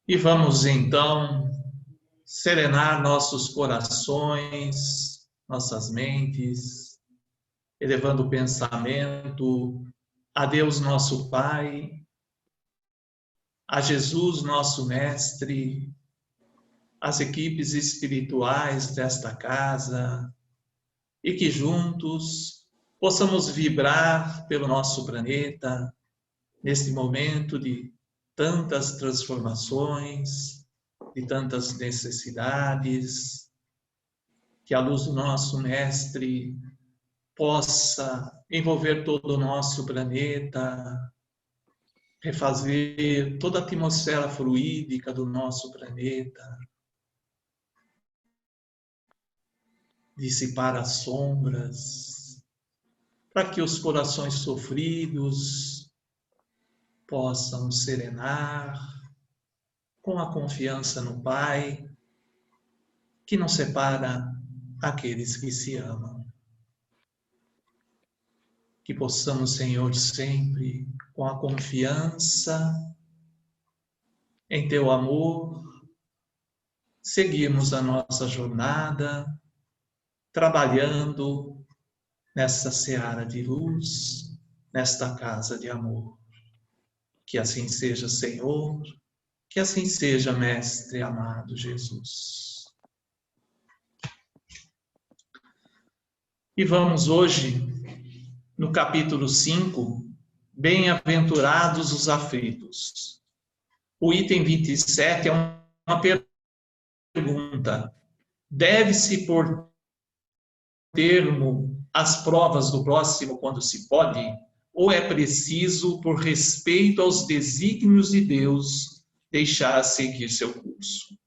E vamos então serenar nossos corações, nossas mentes, elevando o pensamento a Deus nosso Pai, a Jesus nosso Mestre, as equipes espirituais desta casa, e que juntos possamos vibrar pelo nosso planeta, neste momento de tantas transformações, de tantas necessidades, que a luz do nosso Mestre possa envolver todo o nosso planeta, refazer toda a atmosfera fluídica do nosso planeta, dissipar as sombras, para que os corações sofridos possam serenar com a confiança no Pai, que não separa aqueles que se amam. Que possamos, Senhor, sempre, com a confiança em Teu amor, seguirmos a nossa jornada, trabalhando nesta seara de luz, nesta casa de amor. Que assim seja, Senhor, que assim seja, Mestre amado Jesus. E vamos hoje, no capítulo 5, Bem-aventurados os aflitos. O item 27 é uma pergunta. Deve-se pôr termo às provas do próximo quando se pode? Ou é preciso, por respeito aos desígnios de Deus, deixar seguir seu curso?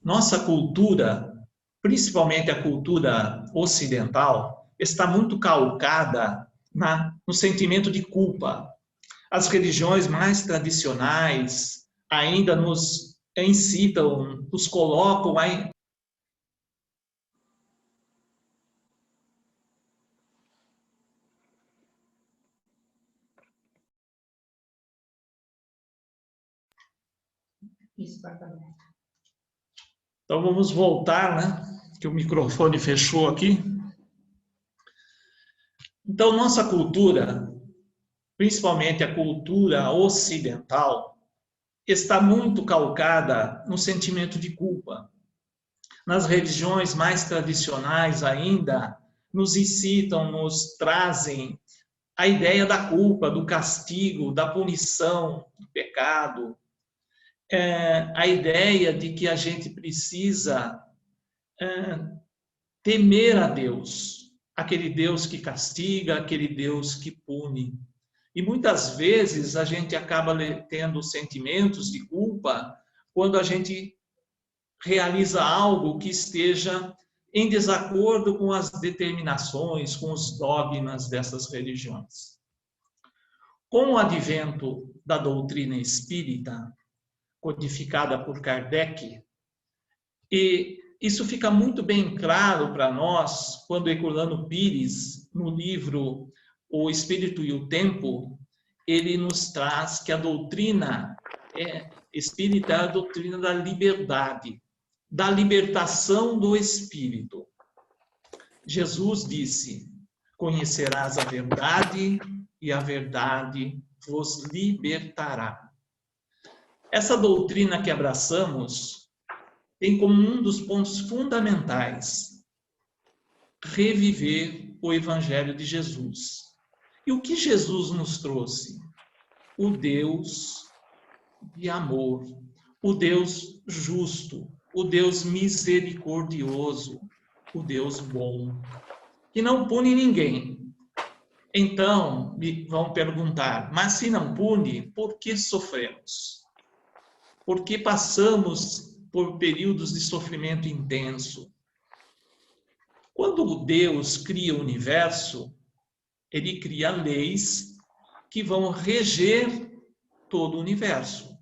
Nossa cultura, principalmente a cultura ocidental, está muito calcada no sentimento de culpa. As religiões mais tradicionais ainda nos incitam, nos colocam a Então vamos voltar, né? Que o microfone fechou aqui. Então, nossa cultura, principalmente a cultura ocidental, está muito calcada no sentimento de culpa. Nas religiões mais tradicionais ainda nos incitam, nos trazem a ideia da culpa, do castigo, da punição, do pecado. A ideia de que a gente precisa temer a Deus, aquele Deus que castiga, aquele Deus que pune. E muitas vezes a gente acaba tendo sentimentos de culpa quando a gente realiza algo que esteja em desacordo com as determinações, com os dogmas dessas religiões. Com o advento da doutrina espírita, codificada por Kardec, e isso fica muito bem claro para nós quando Herculano Pires, no livro O Espírito e o Tempo, ele nos traz que a doutrina espírita é a doutrina da liberdade, da libertação do espírito. Jesus disse: conhecerás a verdade e a verdade vos libertará. Essa doutrina que abraçamos tem como um dos pontos fundamentais reviver o Evangelho de Jesus. E o que Jesus nos trouxe? O Deus de amor, o Deus justo, o Deus misericordioso, o Deus bom, que não pune ninguém. Então, me vão perguntar, mas se não pune, por que sofremos? Por que passamos por períodos de sofrimento intenso? Quando Deus cria o universo, ele cria leis que vão reger todo o universo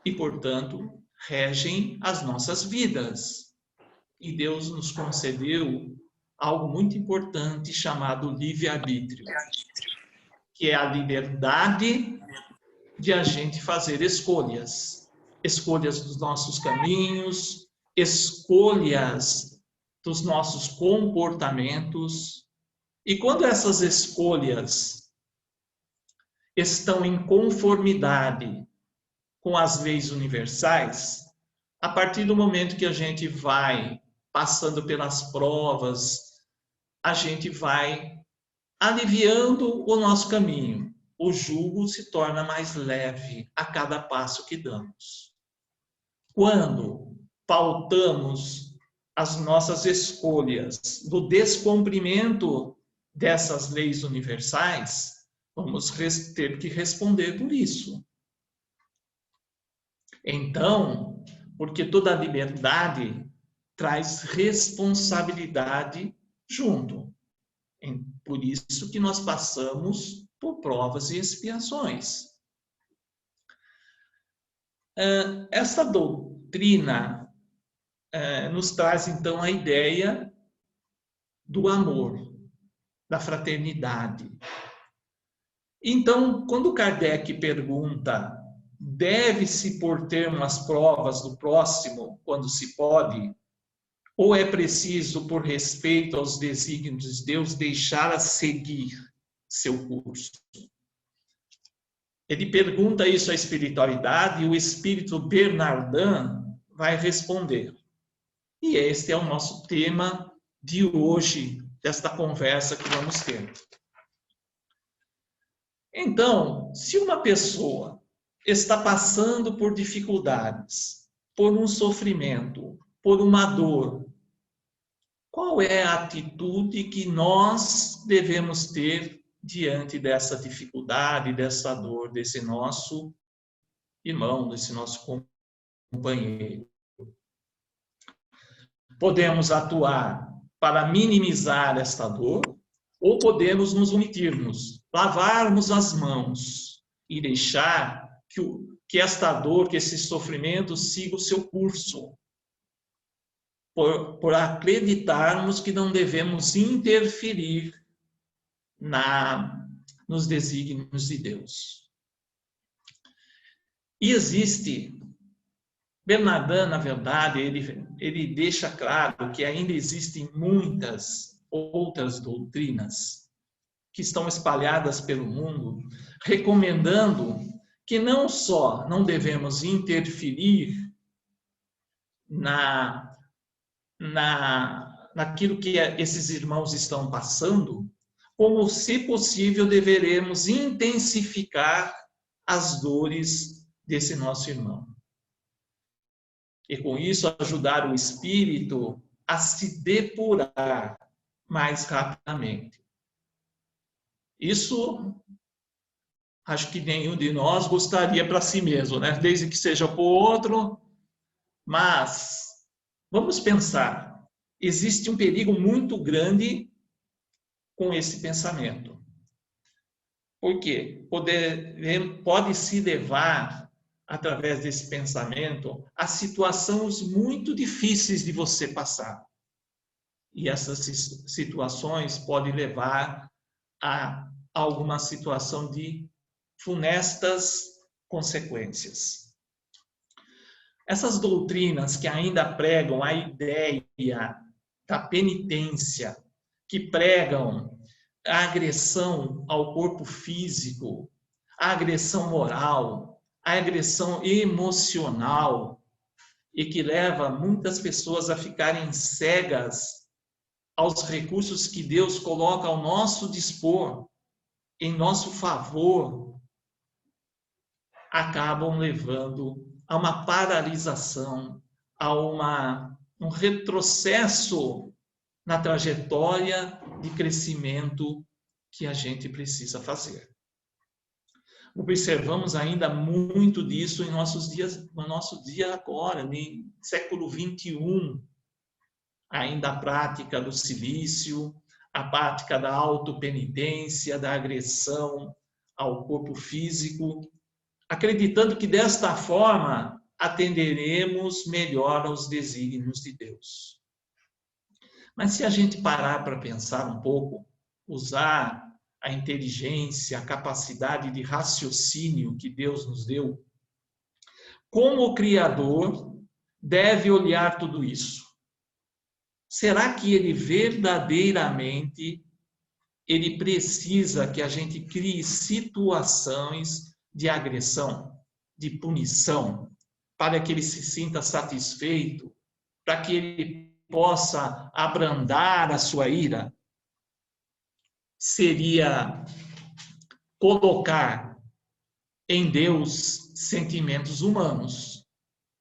e, portanto, regem as nossas vidas. E Deus nos concedeu algo muito importante chamado livre-arbítrio, que é a liberdade de a gente fazer escolhas. Escolhas dos nossos caminhos, escolhas dos nossos comportamentos. E quando essas escolhas estão em conformidade com as leis universais, a partir do momento que a gente vai passando pelas provas, a gente vai aliviando o nosso caminho. O jugo se torna mais leve a cada passo que damos. Quando pautamos as nossas escolhas no descumprimento dessas leis universais, vamos ter que responder por isso. Então, porque toda liberdade traz responsabilidade junto. Por isso que nós passamos por provas e expiações. Essa doutrina nos traz, então, a ideia do amor, da fraternidade. Então, quando Kardec pergunta, deve-se pôr termo às provas do próximo quando se pode? Ou é preciso, por respeito aos desígnios de Deus, deixá-la seguir seu curso? Ele pergunta isso à espiritualidade e o espírito Bernardin vai responder. E este é o nosso tema de hoje, desta conversa que vamos ter. Então, se uma pessoa está passando por dificuldades, por um sofrimento, por uma dor, qual é a atitude que nós devemos ter diante dessa dificuldade, dessa dor, desse nosso irmão, desse nosso companheiro? Podemos atuar para minimizar esta dor, ou podemos nos omitirmos, lavarmos as mãos e deixar que esta dor, que esse sofrimento siga o seu curso, por acreditarmos que não devemos interferir nos desígnios de Deus. E existe, Bernardin, na verdade, ele deixa claro que ainda existem muitas outras doutrinas que estão espalhadas pelo mundo, recomendando que não só não devemos interferir naquilo que esses irmãos estão passando, como, se possível, deveremos intensificar as dores desse nosso irmão. E, com isso, ajudar o espírito a se depurar mais rapidamente. Isso, acho que nenhum de nós gostaria para si mesmo, né? Desde que seja para o outro. Mas, vamos pensar, existe um perigo muito grande com esse pensamento. Por quê? Pode se levar, através desse pensamento, a situações muito difíceis de você passar. E essas situações podem levar a alguma situação de funestas consequências. Essas doutrinas que ainda pregam a ideia da penitência, que pregam a agressão ao corpo físico, a agressão moral, a agressão emocional, e que leva muitas pessoas a ficarem cegas aos recursos que Deus coloca ao nosso dispor, em nosso favor, acabam levando a uma paralisação, a um retrocesso na trajetória de crescimento que a gente precisa fazer. Observamos ainda muito disso em nossos dias, no nosso dia agora, no século XXI, ainda a prática do silício, a prática da autopenitência, da agressão ao corpo físico, acreditando que desta forma atenderemos melhor aos desígnios de Deus. Mas se a gente parar para pensar um pouco, usar a inteligência, a capacidade de raciocínio que Deus nos deu, como o Criador deve olhar tudo isso? Será que ele verdadeiramente precisa que a gente crie situações de agressão, de punição, para que ele se sinta satisfeito, para que ele possa abrandar a sua ira? Seria colocar em Deus sentimentos humanos,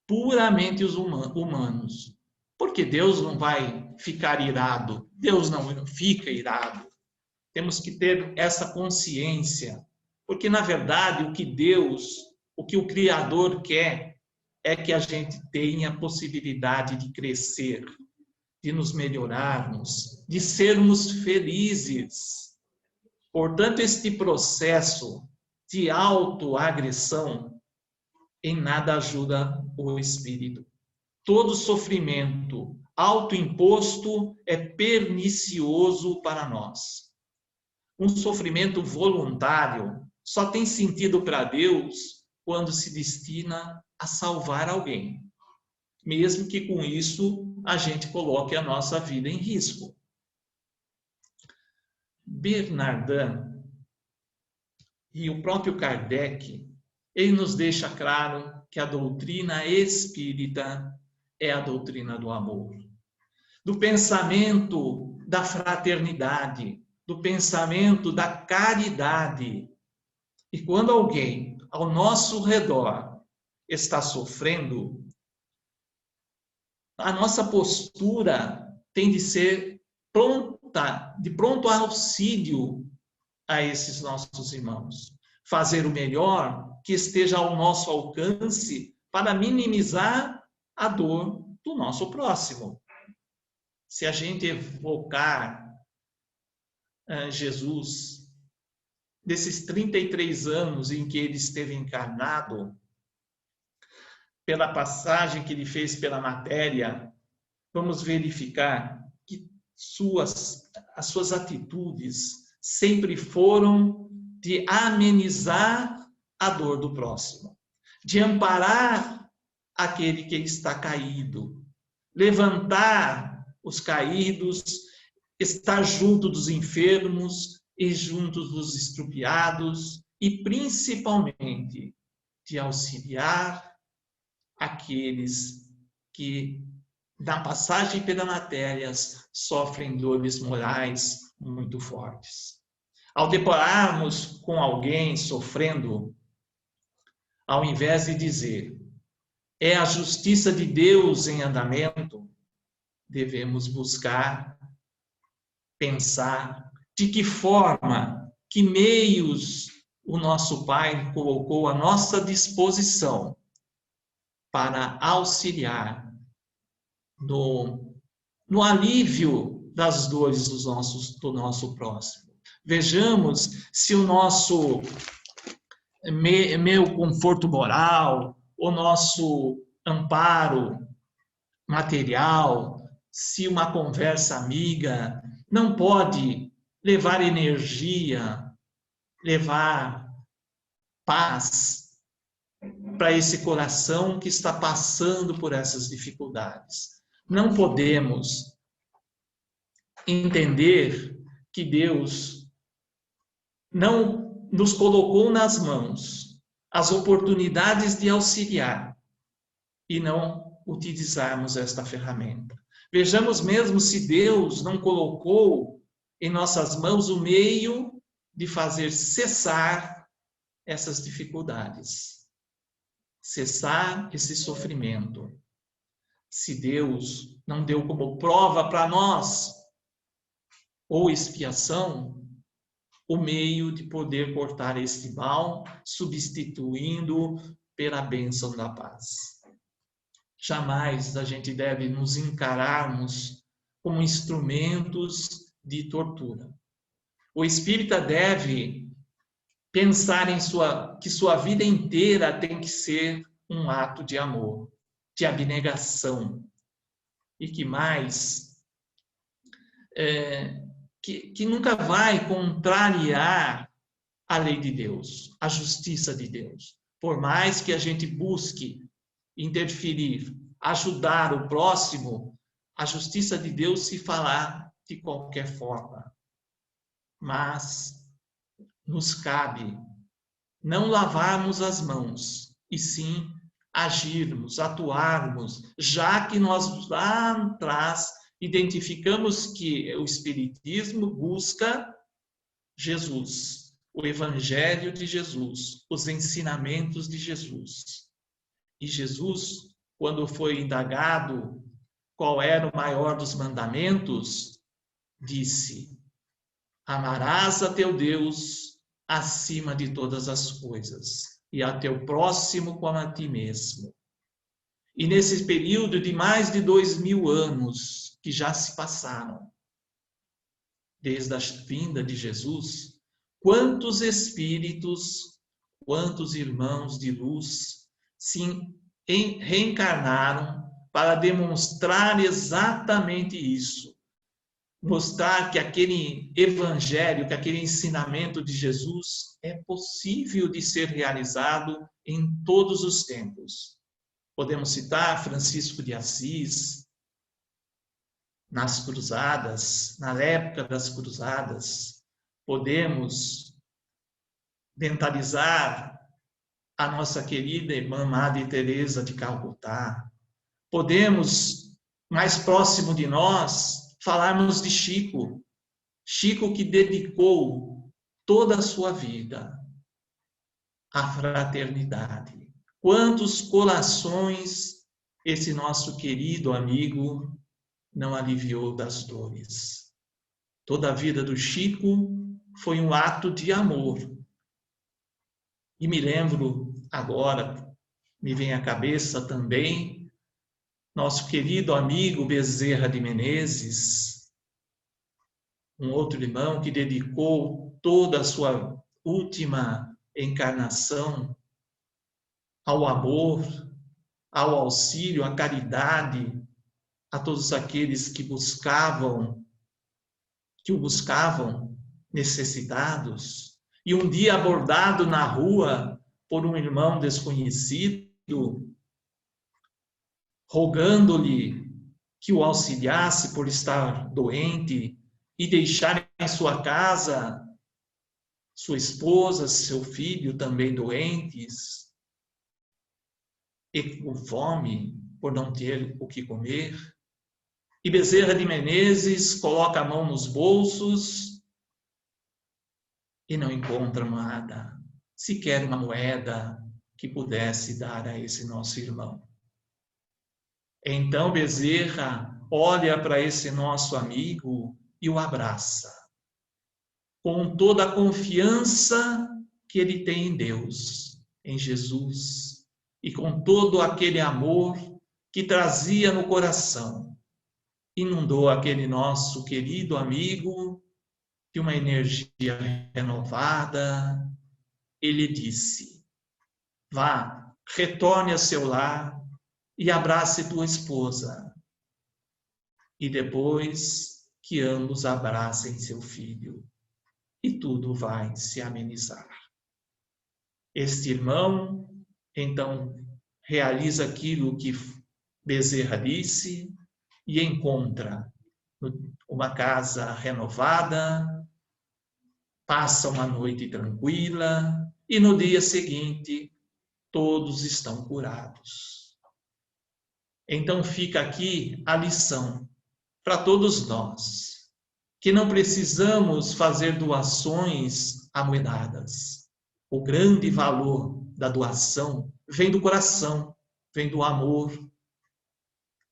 puramente os humanos. Porque Deus não vai ficar irado, Deus não fica irado. Temos que ter essa consciência, porque na verdade o que o Criador quer é que a gente tenha a possibilidade de crescer, de nos melhorarmos, de sermos felizes. Portanto, este processo de autoagressão em nada ajuda o espírito. Todo sofrimento autoimposto é pernicioso para nós. Um sofrimento voluntário só tem sentido para Deus quando se destina a salvar alguém, mesmo que com isso a gente coloque a nossa vida em risco. Bernardin e o próprio Kardec, ele nos deixa claro que a doutrina espírita é a doutrina do amor, do pensamento da fraternidade, do pensamento da caridade. E quando alguém ao nosso redor está sofrendo, a nossa postura tem de ser pronta, de pronto auxílio a esses nossos irmãos. Fazer o melhor que esteja ao nosso alcance para minimizar a dor do nosso próximo. Se a gente evocar Jesus, desses 33 anos em que ele esteve encarnado, pela passagem que ele fez pela matéria, vamos verificar que as suas atitudes sempre foram de amenizar a dor do próximo, de amparar aquele que está caído, levantar os caídos, estar junto dos enfermos e junto dos estrupiados e, principalmente, de auxiliar aqueles que, na passagem pela matéria, sofrem dores morais muito fortes. Ao depararmos com alguém sofrendo, ao invés de dizer, é a justiça de Deus em andamento, devemos buscar, pensar de que forma, que meios o nosso Pai colocou à nossa disposição para auxiliar no alívio das dores do nosso próximo. Vejamos se o nosso meu conforto moral, o nosso amparo material, se uma conversa amiga não pode levar energia, levar paz para esse coração que está passando por essas dificuldades. Não podemos entender que Deus não nos colocou nas mãos as oportunidades de auxiliar e não utilizarmos esta ferramenta. Vejamos mesmo se Deus não colocou em nossas mãos o meio de fazer cessar essas dificuldades, cessar esse sofrimento. Se Deus não deu como prova para nós, ou expiação, o meio de poder cortar este mal, substituindo pela bênção da paz. Jamais a gente deve nos encararmos como instrumentos de tortura. O espírita deve pensar que sua vida inteira tem que ser um ato de amor, de abnegação. E que mais, que nunca vai contrariar a lei de Deus, a justiça de Deus. Por mais que a gente busque interferir, ajudar o próximo, a justiça de Deus se fará de qualquer forma. Mas nos cabe não lavarmos as mãos, e sim agirmos, atuarmos, já que nós lá atrás identificamos que o Espiritismo busca Jesus, o Evangelho de Jesus, os ensinamentos de Jesus. E Jesus, quando foi indagado qual era o maior dos mandamentos, disse: amarás a teu Deus acima de todas as coisas e a teu próximo como a ti mesmo. E nesse período de mais de 2000 anos que já se passaram, desde a vinda de Jesus, quantos espíritos, quantos irmãos de luz se reencarnaram para demonstrar exatamente isso. Mostrar que aquele evangelho, que aquele ensinamento de Jesus é possível de ser realizado em todos os tempos. Podemos citar Francisco de Assis, nas cruzadas, na época das cruzadas. Podemos mentalizar a nossa querida irmã Madre Teresa de Calcutá. Podemos, mais próximo de nós, falarmos de Chico. Chico que dedicou toda a sua vida à fraternidade. Quantos corações esse nosso querido amigo não aliviou das dores. Toda a vida do Chico foi um ato de amor. E me lembro agora, me vem à cabeça também, nosso querido amigo Bezerra de Menezes, um outro irmão que dedicou toda a sua última encarnação ao amor, ao auxílio, à caridade, a todos aqueles que o buscavam necessitados. E um dia abordado na rua por um irmão desconhecido, rogando-lhe que o auxiliasse por estar doente e deixar em sua casa sua esposa, seu filho também doentes e com fome por não ter o que comer. E Bezerra de Menezes coloca a mão nos bolsos e não encontra nada, sequer uma moeda que pudesse dar a esse nosso irmão. Então Bezerra olha para esse nosso amigo e o abraça, com toda a confiança que ele tem em Deus, em Jesus, e com todo aquele amor que trazia no coração. Inundou aquele nosso querido amigo de uma energia renovada. Ele disse: vá, retorne ao seu lar e abrace tua esposa. E depois que ambos abracem seu filho. E tudo vai se amenizar. Este irmão, então, realiza aquilo que Bezerra disse, e encontra uma casa renovada, passa uma noite tranquila e no dia seguinte todos estão curados. Então fica aqui a lição para todos nós, que não precisamos fazer doações amoedadas. O grande valor da doação vem do coração, vem do amor.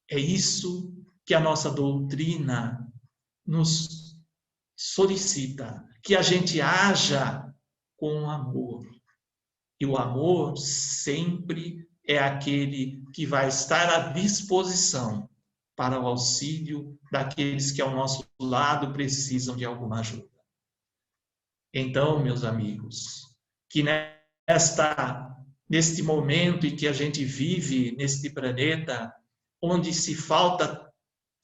É isso que a nossa doutrina nos solicita, que a gente haja com amor. E o amor sempre é aquele que vai estar à disposição para o auxílio daqueles que ao nosso lado precisam de alguma ajuda. Então, meus amigos, que neste momento em que a gente vive neste planeta, onde se falta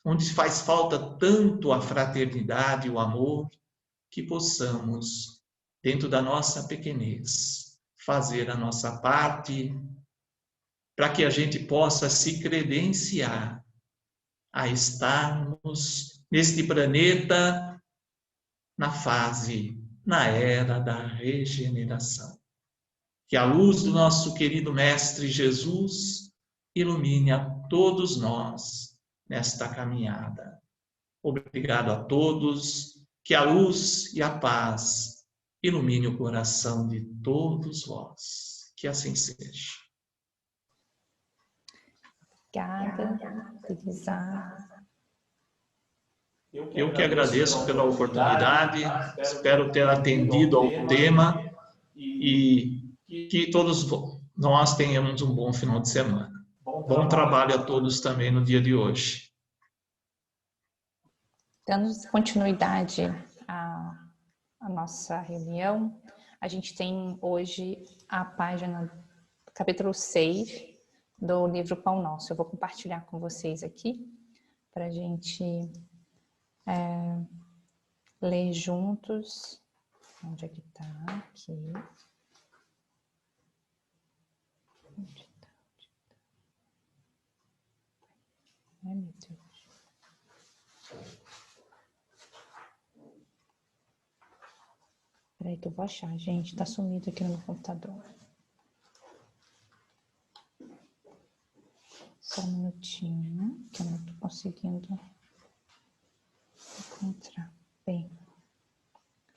onde faz falta tanto a fraternidade e o amor, que possamos, dentro da nossa pequenez, fazer a nossa parte para que a gente possa se credenciar a estarmos neste planeta na era da regeneração. Que a luz do nosso querido Mestre Jesus ilumine a todos nós nesta caminhada. Obrigado a todos, que a luz e a paz ilumine o coração de todos vós. Que assim seja. Obrigada, Elisa. Eu que agradeço pela oportunidade, espero ter atendido ao tema e que todos nós tenhamos um bom final de semana. Bom trabalho a todos também no dia de hoje. Dando continuidade à nossa reunião, a gente tem hoje a página, capítulo 6 do livro Pão Nosso. Eu vou compartilhar com vocês aqui para a gente ler juntos. Onde é que está? Aqui. Onde está? Ai, meu Deus. Peraí que eu vou achar, gente. Está sumido aqui no meu computador. Só um minutinho, que eu não estou conseguindo encontrar. Bem,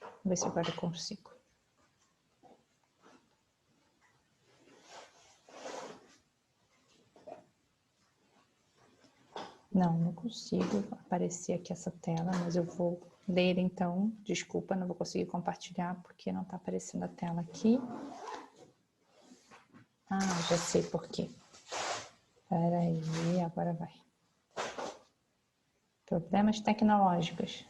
vamos ver se agora eu consigo. Não consigo aparecer aqui essa tela, mas eu vou ler então. Desculpa, não vou conseguir compartilhar porque não está aparecendo a tela aqui. Ah, já sei por quê. Peraí, agora vai. Problemas tecnológicos.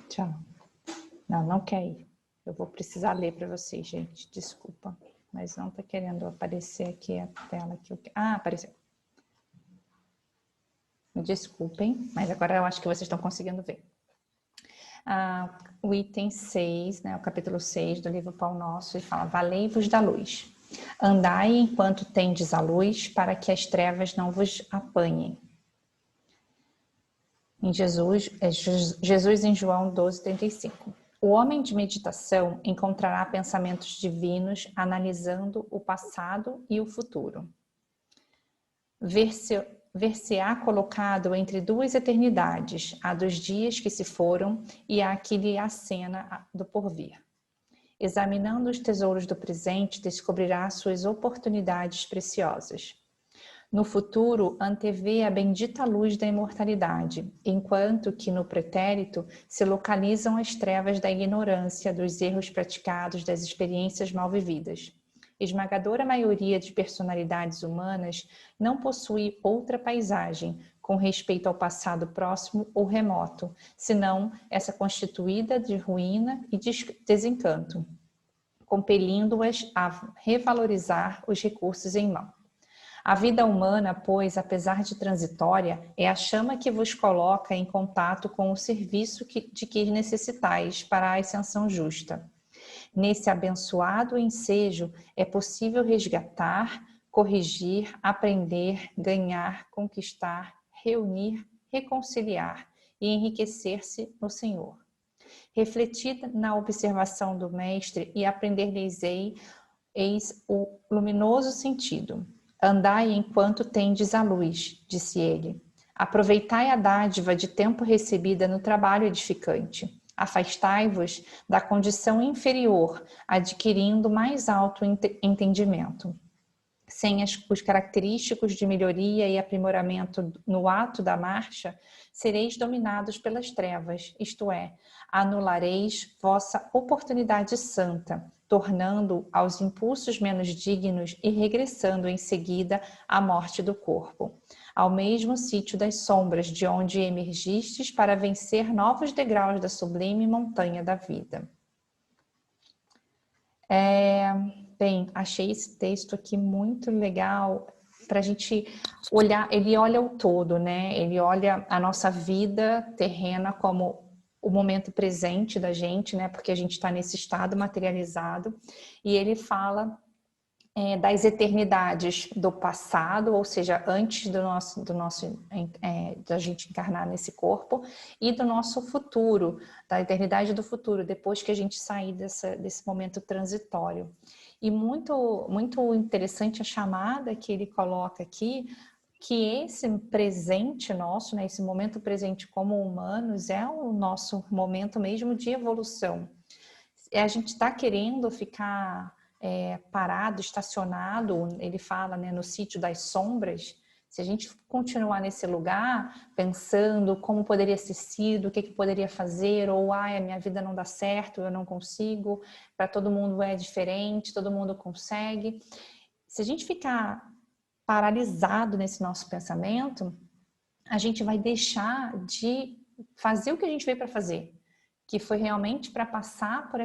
Tchau. Não quer ir. Eu vou precisar ler para vocês, gente. Desculpa. Mas não está querendo aparecer aqui a tela que eu quero. Ah, apareceu. Me desculpem, mas agora eu acho que vocês estão conseguindo ver. O item 6, né, o capítulo 6 do livro Pão Nosso, ele fala: valei-vos da luz. Andai enquanto tendes a luz, para que as trevas não vos apanhem. Em Jesus em João 12:35. O homem de meditação encontrará pensamentos divinos analisando o passado e o futuro. Ver-se-á colocado entre duas eternidades, a dos dias que se foram e a que lhe acena do porvir. Examinando os tesouros do presente, descobrirá suas oportunidades preciosas. No futuro, antevê a bendita luz da imortalidade, enquanto que no pretérito se localizam as trevas da ignorância, dos erros praticados, das experiências mal vividas. Esmagadora maioria de personalidades humanas não possui outra paisagem com respeito ao passado próximo ou remoto, senão essa constituída de ruína e desencanto, compelindo-as a revalorizar os recursos em mão. A vida humana, pois, apesar de transitória, é a chama que vos coloca em contato com o serviço de que necessitais para a ascensão justa. Nesse abençoado ensejo é possível resgatar, corrigir, aprender, ganhar, conquistar, reunir, reconciliar e enriquecer-se no Senhor. Refletida na observação do Mestre e aprender-lhes-ei, eis o luminoso sentido. Andai enquanto tendes a luz, disse ele. Aproveitai a dádiva de tempo recebida no trabalho edificante. Afastai-vos da condição inferior, adquirindo mais alto entendimento. Sem os característicos de melhoria e aprimoramento no ato da marcha, sereis dominados pelas trevas, isto é, anulareis vossa oportunidade santa, tornando aos impulsos menos dignos e regressando em seguida à morte do corpo, ao mesmo sítio das sombras de onde emergistes para vencer novos degraus da sublime montanha da vida. Bem, achei esse texto aqui muito legal para a gente olhar. Ele olha o todo, né? Ele olha a nossa vida terrena como o momento presente da gente, né? Porque a gente está nesse estado materializado. E ele fala das eternidades do passado, ou seja, antes da gente encarnar nesse corpo, e do nosso futuro, da eternidade do futuro, depois que a gente sair desse momento transitório. E muito, muito interessante a chamada que ele coloca aqui, que esse presente nosso, né, esse momento presente como humanos, é o nosso momento mesmo de evolução. A gente está querendo ficar parado, estacionado, ele fala, né, no sítio das sombras. Se a gente continuar nesse lugar, pensando como poderia ter sido, o que poderia fazer, ou a minha vida não dá certo, eu não consigo, para todo mundo é diferente, todo mundo consegue. Se a gente ficar paralisado nesse nosso pensamento, a gente vai deixar de fazer o que a gente veio para fazer, que foi realmente para passar por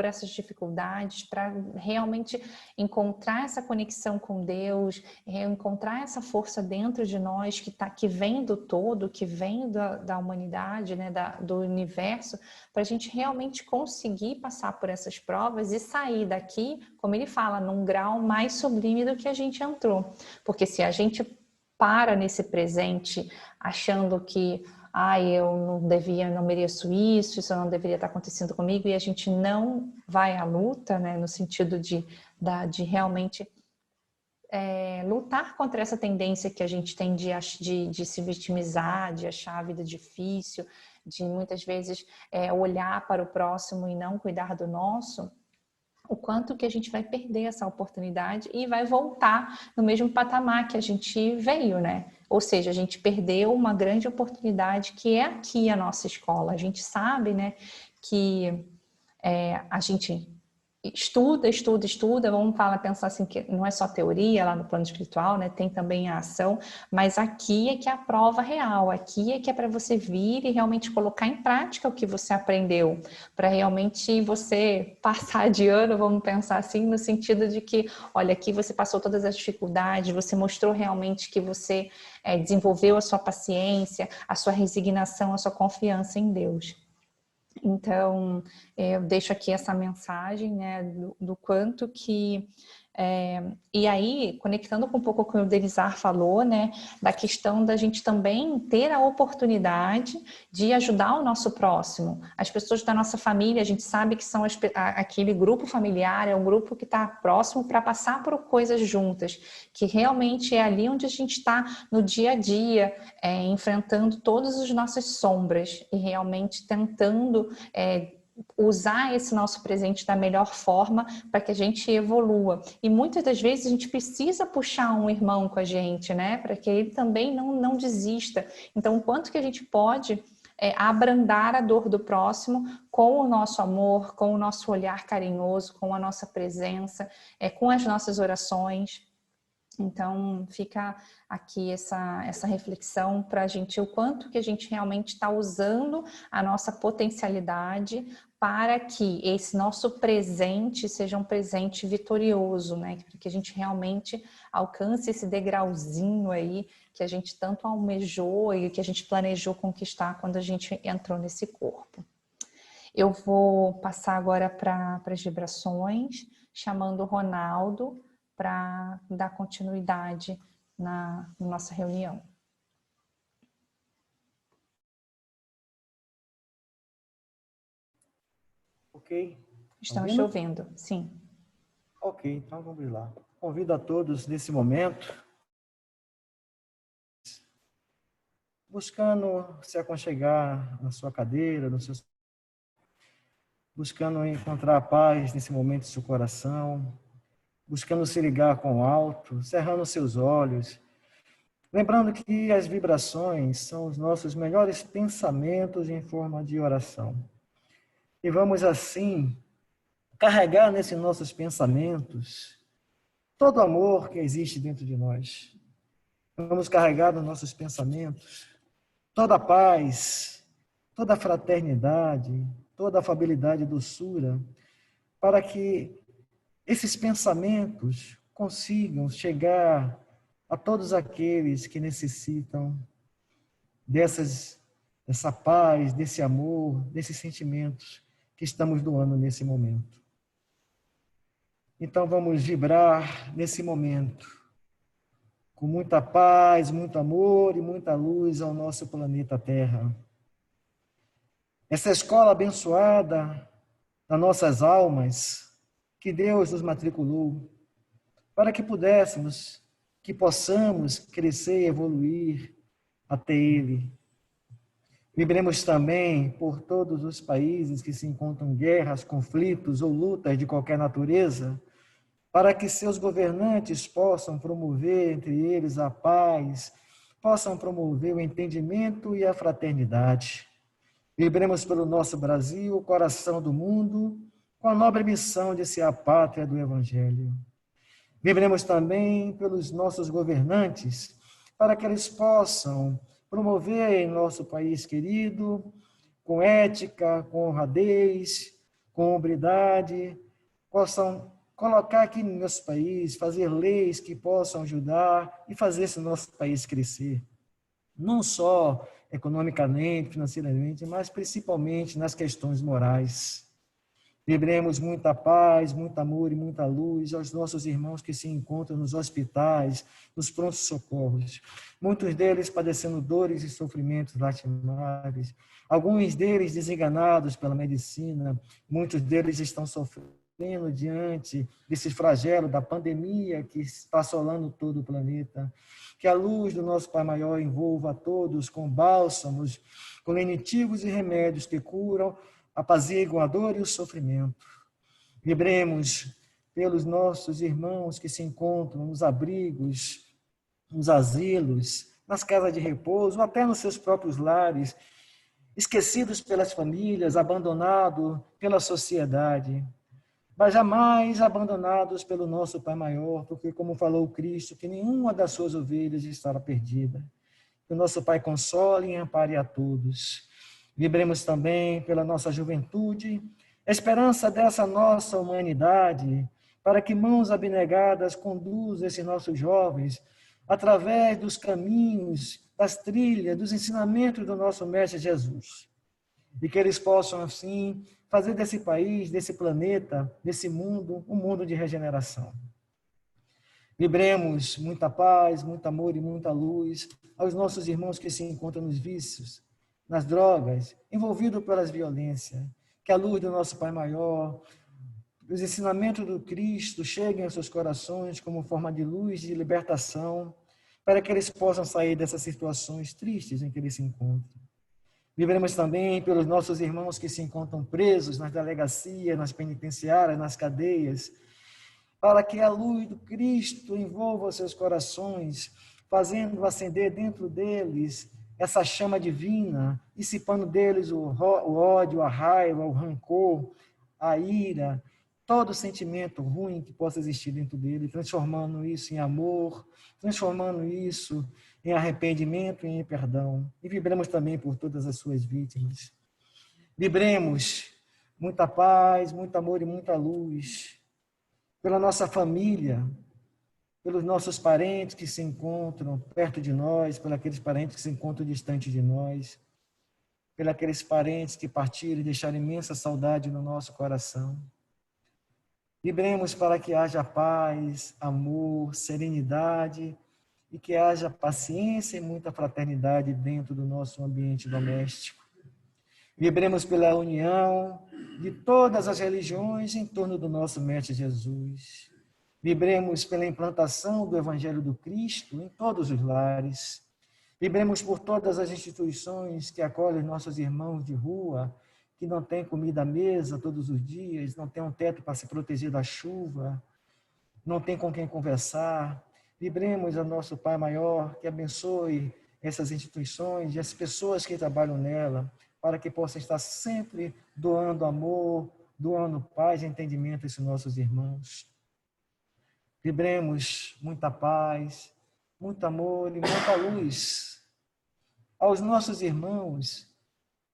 essas dificuldades, para realmente encontrar essa conexão com Deus, encontrar essa força dentro de nós que vem do todo, que vem da humanidade, né, do universo, para a gente realmente conseguir passar por essas provas e sair daqui, como ele fala, num grau mais sublime do que a gente entrou. Porque se a gente para nesse presente achando que eu não devia, não mereço isso não deveria estar acontecendo comigo, e a gente não vai à luta, né, no sentido de realmente lutar contra essa tendência que a gente tem de se vitimizar, de achar a vida difícil, de muitas vezes olhar para o próximo e não cuidar do nosso, o quanto que a gente vai perder essa oportunidade e vai voltar no mesmo patamar que a gente veio, né? Ou seja, a gente perdeu uma grande oportunidade que é aqui a nossa escola. A gente sabe, né, que a gente estuda, vamos pensar assim, que não é só teoria lá no plano espiritual, né? Tem também a ação, mas aqui é que é a prova real, aqui é que é para você vir e realmente colocar em prática o que você aprendeu, para realmente você passar de ano, vamos pensar assim, no sentido de que, olha, aqui você passou todas as dificuldades, você mostrou realmente que você desenvolveu a sua paciência, a sua resignação, a sua confiança em Deus. Então, eu deixo aqui essa mensagem, né, do quanto que... e aí, conectando com um pouco o que o Denizar falou, né, da questão da gente também ter a oportunidade de ajudar o nosso próximo. As pessoas da nossa família, a gente sabe que são aquele grupo familiar, é um grupo que está próximo para passar por coisas juntas, que realmente é ali onde a gente está no dia a dia, enfrentando todas as nossas sombras e realmente tentando usar esse nosso presente da melhor forma para que a gente evolua. E muitas das vezes a gente precisa puxar um irmão com a gente, né? Para que ele também não desista. Então, o quanto que a gente pode abrandar a dor do próximo com o nosso amor, com o nosso olhar carinhoso, com a nossa presença, com as nossas orações. Então, fica aqui essa reflexão para a gente, o quanto que a gente realmente está usando a nossa potencialidade para que esse nosso presente seja um presente vitorioso, né? Para que a gente realmente alcance esse degrauzinho aí que a gente tanto almejou e que a gente planejou conquistar quando a gente entrou nesse corpo. Eu vou passar agora para as vibrações, chamando o Ronaldo para dar continuidade na nossa reunião. Ok. Estamos te ouvindo, sim. Ok, então vamos lá. Convido a todos nesse momento, buscando se aconchegar na sua cadeira, buscando encontrar a paz nesse momento do seu coração, buscando se ligar com o alto, cerrando seus olhos, lembrando que as vibrações são os nossos melhores pensamentos em forma de oração. E vamos assim carregar nesses nossos pensamentos todo o amor que existe dentro de nós. Vamos carregar nos nossos pensamentos toda a paz, toda a fraternidade, toda a afabilidade e doçura, para que esses pensamentos consigam chegar a todos aqueles que necessitam dessa paz, desse amor, desses sentimentos que estamos doando nesse momento. Então vamos vibrar nesse momento, com muita paz, muito amor e muita luz ao nosso planeta Terra. Essa escola abençoada das nossas almas, que Deus nos matriculou, para que possamos crescer e evoluir até Ele. Vibremos também por todos os países que se encontram em guerras, conflitos ou lutas de qualquer natureza, para que seus governantes possam promover entre eles a paz, possam promover o entendimento e a fraternidade. Vibremos pelo nosso Brasil, o coração do mundo, com a nobre missão de ser a pátria do Evangelho. Vibremos também pelos nossos governantes, para que eles possam promover em nosso país querido, com ética, com honradez, com hombridade, possam colocar aqui no nosso país, fazer leis que possam ajudar e fazer esse nosso país crescer. Não só economicamente, financeiramente, mas principalmente nas questões morais. Vibremos muita paz, muito amor e muita luz aos nossos irmãos que se encontram nos hospitais, nos prontos socorros. Muitos deles padecendo dores e sofrimentos lastimáveis. Alguns deles desenganados pela medicina. Muitos deles estão sofrendo diante desse flagelo da pandemia que está assolando todo o planeta. Que a luz do nosso Pai Maior envolva a todos com bálsamos, com lenitivos e remédios que curam, apaziguam a dor e o sofrimento. Vibremos pelos nossos irmãos que se encontram nos abrigos, nos asilos, nas casas de repouso, ou até nos seus próprios lares, esquecidos pelas famílias, abandonados pela sociedade, mas jamais abandonados pelo nosso Pai Maior, porque, como falou Cristo, que nenhuma das suas ovelhas estará perdida. Que o nosso Pai console e ampare a todos. Vibremos também pela nossa juventude, esperança dessa nossa humanidade, para que mãos abnegadas conduzam esses nossos jovens através dos caminhos, das trilhas, dos ensinamentos do nosso Mestre Jesus. E que eles possam, assim, fazer desse país, desse planeta, desse mundo, um mundo de regeneração. Vibremos muita paz, muito amor e muita luz aos nossos irmãos que se encontram nos vícios, nas drogas, envolvidos pelas violências. Que a luz do nosso Pai Maior, os ensinamentos do Cristo cheguem aos seus corações como forma de luz, de libertação, para que eles possam sair dessas situações tristes em que eles se encontram. Vibremos também pelos nossos irmãos que se encontram presos nas delegacias, nas penitenciárias, nas cadeias, para que a luz do Cristo envolva os seus corações, fazendo acender dentro deles essa chama divina, dissipando deles o ódio, a raiva, o rancor, a ira, todo sentimento ruim que possa existir dentro dele, transformando isso em amor, transformando isso em arrependimento e em perdão. E vibremos também por todas as suas vítimas. Vibremos muita paz, muito amor e muita luz pela nossa família, pelos nossos parentes que se encontram perto de nós, pelos aqueles parentes que se encontram distante de nós, pelos aqueles parentes que partiram e deixaram imensa saudade no nosso coração. Vibremos para que haja paz, amor, serenidade e que haja paciência e muita fraternidade dentro do nosso ambiente doméstico. Vibremos pela união de todas as religiões em torno do nosso Mestre Jesus. Vibremos pela implantação do Evangelho do Cristo em todos os lares. Vibremos por todas as instituições que acolhem nossos irmãos de rua, que não têm comida à mesa todos os dias, não têm um teto para se proteger da chuva, não têm com quem conversar. Vibremos ao nosso Pai Maior, que abençoe essas instituições e as pessoas que trabalham nela, para que possam estar sempre doando amor, doando paz e entendimento a esses nossos irmãos. Vibremos muita paz, muito amor e muita luz aos nossos irmãos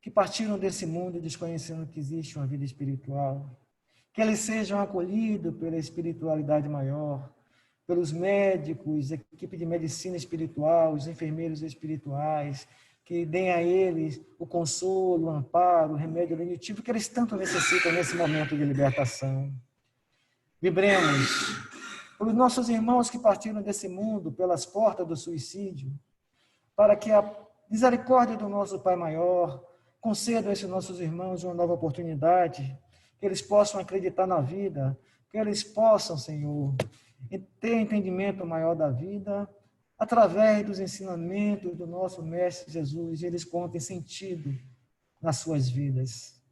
que partiram desse mundo desconhecendo que existe uma vida espiritual. Que que eles sejam acolhidos pela espiritualidade maior, pelos médicos, equipe de medicina espiritual, os enfermeiros espirituais, que deem a eles o consolo, o amparo, o remédio lenitivo que eles tanto necessitam nesse momento de libertação. Vibremos pelos nossos irmãos que partiram desse mundo pelas portas do suicídio, para que a misericórdia do nosso Pai Maior conceda a esses nossos irmãos uma nova oportunidade, que eles possam acreditar na vida, que eles possam, Senhor, ter entendimento maior da vida, através dos ensinamentos do nosso Mestre Jesus, e eles contem sentido nas suas vidas.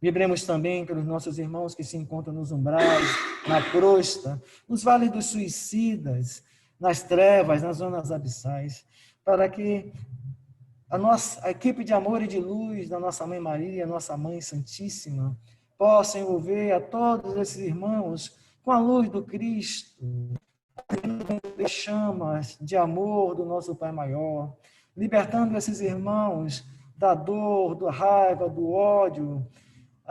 Vibremos também pelos nossos irmãos que se encontram nos umbrais, na crosta, nos vales dos suicidas, nas trevas, nas zonas abissais, para que a equipe de amor e de luz da nossa Mãe Maria, nossa Mãe Santíssima, possa envolver a todos esses irmãos com a luz do Cristo, as chamas de amor do nosso Pai Maior, libertando esses irmãos da dor, da raiva, do ódio,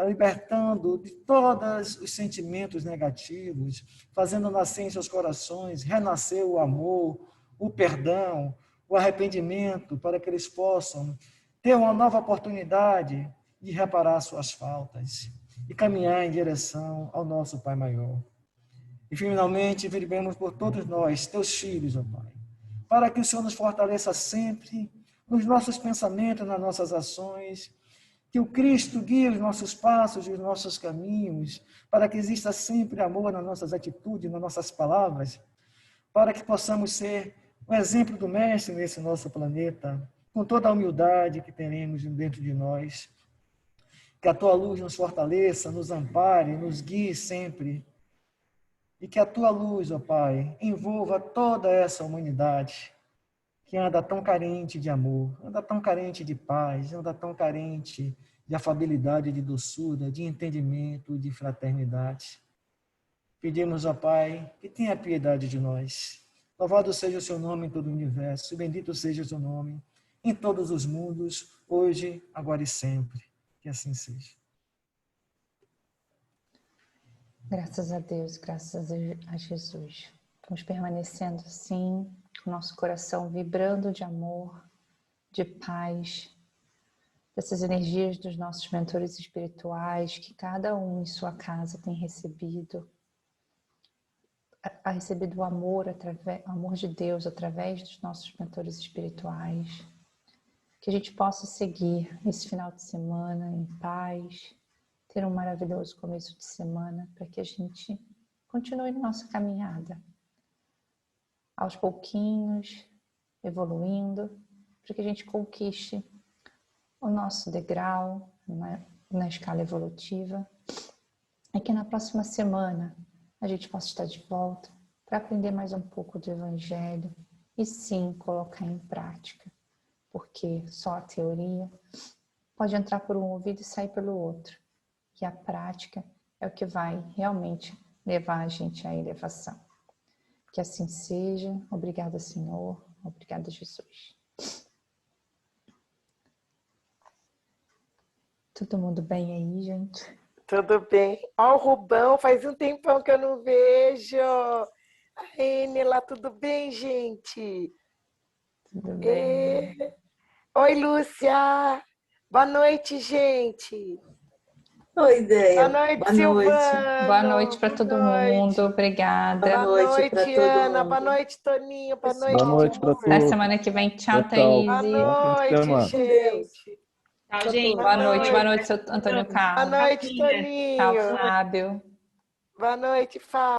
libertando de todos os sentimentos negativos, fazendo nascer em seus corações, renascer o amor, o perdão, o arrependimento, para que eles possam ter uma nova oportunidade de reparar suas faltas e caminhar em direção ao nosso Pai Maior. E, finalmente, vibremos por todos nós, teus filhos, ó Pai, para que o Senhor nos fortaleça sempre nos nossos pensamentos, nas nossas ações, que o Cristo guie os nossos passos e os nossos caminhos, para que exista sempre amor nas nossas atitudes, nas nossas palavras, para que possamos ser o exemplo do Mestre nesse nosso planeta, com toda a humildade que teremos dentro de nós. Que a Tua luz nos fortaleça, nos ampare, nos guie sempre. E que a Tua luz, ó Pai, envolva toda essa humanidade que anda tão carente de amor, anda tão carente de paz, anda tão carente de afabilidade, de doçura, de entendimento, de fraternidade. Pedimos, ó Pai, que tenha piedade de nós. Louvado seja o Seu nome em todo o universo, bendito seja o Seu nome em todos os mundos, hoje, agora e sempre. Que assim seja. Graças a Deus, graças a Jesus. Vamos permanecendo assim, com o nosso coração vibrando de amor, de paz, dessas energias dos nossos mentores espirituais, que cada um em sua casa tem recebido, recebido o amor, o amor de Deus através dos nossos mentores espirituais. Que a gente possa seguir esse final de semana em paz, ter um maravilhoso começo de semana, para que a gente continue nossa caminhada, aos pouquinhos, evoluindo, para que a gente conquiste o nosso degrau na escala evolutiva, e que na próxima semana a gente possa estar de volta para aprender mais um pouco do Evangelho e sim colocar em prática, porque só a teoria pode entrar por um ouvido e sair pelo outro, e a prática é o que vai realmente levar a gente à elevação. Que assim seja. Obrigada, Senhor. Obrigada, Jesus. Todo mundo bem aí, gente? Tudo bem. Ó, o Rubão, faz um tempão que eu não vejo. A Enela, tudo bem, gente? Tudo bem. Oi, Lúcia. Boa noite, gente. Oi, Ideia. Boa noite, Boa noite. Silvano. Boa noite para todo mundo. Obrigada. Boa noite para todo Ana. mundo. Boa noite, Toninho. Boa noite, Boa noite para Timur. Até todos. semana que vem. Tchau, Tchau, Thaís. Boa Bom fim de noite, semana. gente. Tchau, gente. Boa noite, seu Antônio Boa Carlos. noite, Tchau, Toninho. Fábio. Boa noite, Fábio.